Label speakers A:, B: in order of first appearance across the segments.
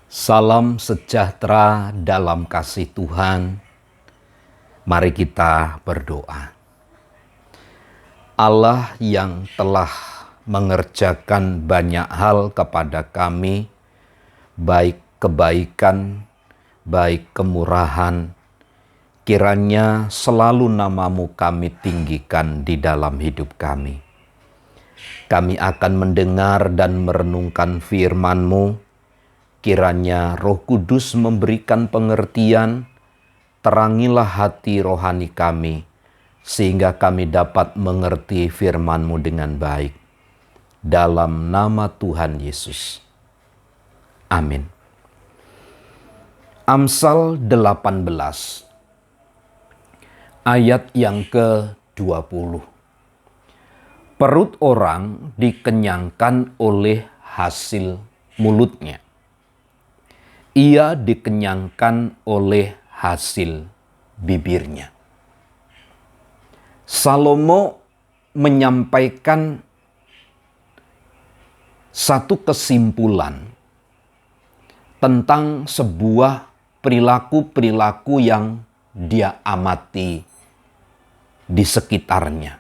A: Salam sejahtera dalam kasih Tuhan. Mari kita berdoa. Allah yang telah mengerjakan banyak hal kepada kami, baik kebaikan, baik kemurahan, kiranya selalu nama-Mu kami tinggikan di dalam hidup kami. Kami akan mendengar dan merenungkan firman-Mu. Kiranya Roh Kudus memberikan pengertian, terangilah hati rohani kami, sehingga kami dapat mengerti firman-Mu dengan baik. Dalam nama Tuhan Yesus. Amin. Amsal 18, ayat yang ke-20. Perut orang dikenyangkan oleh hasil mulutnya. Ia dikenyangkan oleh hasil bibirnya. Salomo menyampaikan satu kesimpulan tentang sebuah perilaku-perilaku yang dia amati di sekitarnya.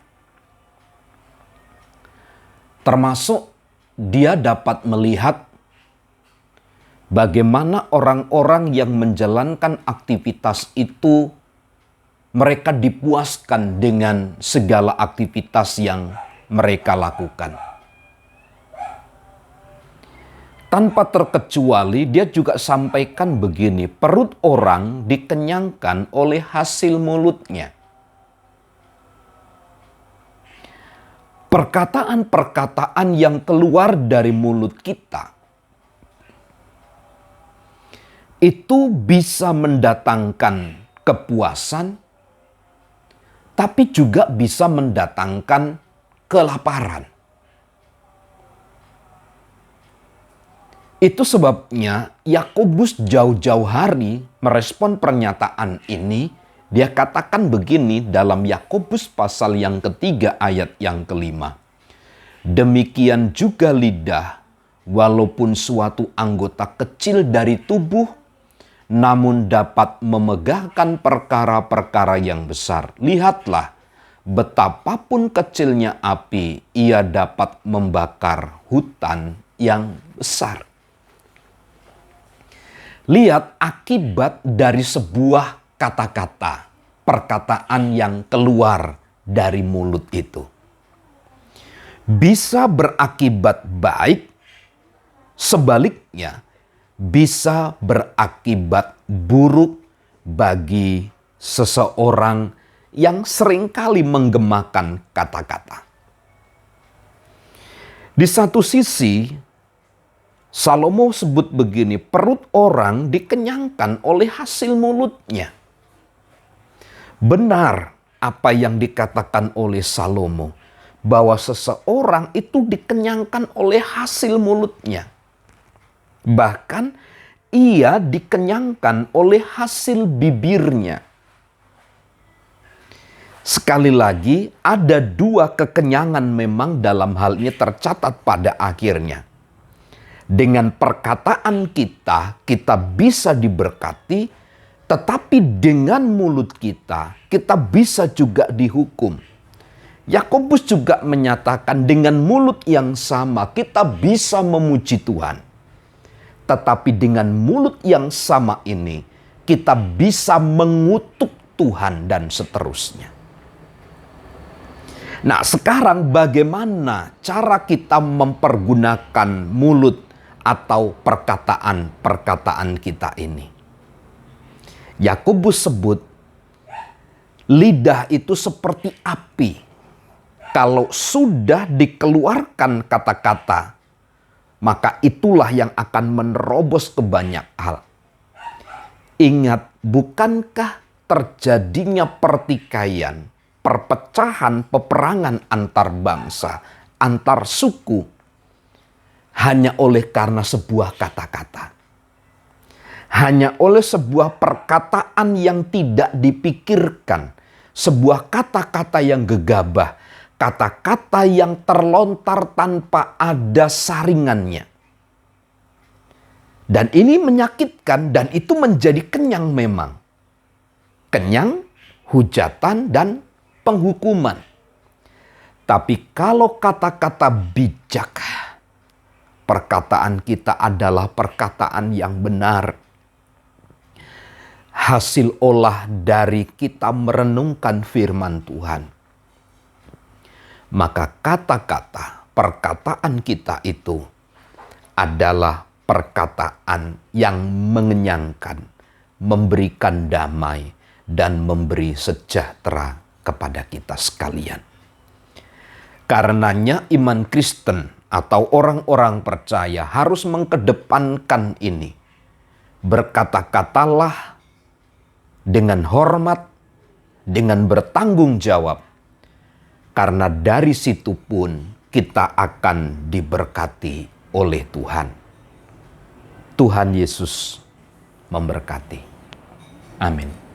A: Termasuk dia dapat melihat bagaimana orang-orang yang menjalankan aktivitas itu, mereka dipuaskan dengan segala aktivitas yang mereka lakukan. Tanpa terkecuali dia juga sampaikan begini, perut orang dikenyangkan oleh hasil mulutnya. Perkataan-perkataan yang keluar dari mulut kita itu bisa mendatangkan kepuasan, tapi juga bisa mendatangkan kelaparan. Itu sebabnya Yakobus jauh-jauh hari merespon pernyataan ini. Dia katakan begini dalam Yakobus pasal yang ketiga ayat yang kelima. Demikian juga lidah, walaupun suatu anggota kecil dari tubuh, namun dapat memegahkan perkara-perkara yang besar. Lihatlah, betapapun kecilnya api, ia dapat membakar hutan yang besar. Lihat akibat dari sebuah kata-kata, perkataan yang keluar dari mulut itu. Bisa berakibat baik, sebaliknya bisa berakibat buruk bagi seseorang yang seringkali menggemakan kata-kata. Di satu sisi, Salomo sebut begini, perut orang dikenyangkan oleh hasil mulutnya. Benar apa yang dikatakan oleh Salomo, bahwa seseorang itu dikenyangkan oleh hasil mulutnya. Bahkan ia dikenyangkan oleh hasil bibirnya. Sekali lagi, ada dua kekenyangan memang dalam hal ini tercatat pada akhirnya. Dengan perkataan kita, kita bisa diberkati, tetapi dengan mulut kita, kita bisa juga dihukum. Yakobus juga menyatakan dengan mulut yang sama kita bisa memuji Tuhan. Tetapi dengan mulut yang sama ini, kita bisa mengutuk Tuhan dan seterusnya. Nah, sekarang bagaimana cara kita mempergunakan mulut atau perkataan-perkataan kita ini? Yakobus sebut, lidah itu seperti api. Kalau sudah dikeluarkan kata-kata, maka itulah yang akan menerobos ke banyak hal. Ingat, bukankah terjadinya pertikaian, perpecahan, peperangan antar bangsa, antar suku, hanya oleh karena sebuah kata-kata? Hanya oleh sebuah perkataan yang tidak dipikirkan, sebuah kata-kata yang gegabah, kata-kata yang terlontar tanpa ada saringannya. Dan ini menyakitkan dan itu menjadi kenyang memang. Kenyang, hujatan, dan penghukuman. Tapi kalau kata-kata bijak, perkataan kita adalah perkataan yang benar. Hasil olah dari kita merenungkan firman Tuhan. Maka kata-kata, perkataan kita itu adalah perkataan yang mengenyangkan, memberikan damai, dan memberi sejahtera kepada kita sekalian. Karenanya iman Kristen atau orang-orang percaya harus mengedepankan ini. Berkata-katalah dengan hormat, dengan bertanggung jawab. Karena dari situ pun kita akan diberkati oleh Tuhan. Tuhan Yesus memberkati. Amin.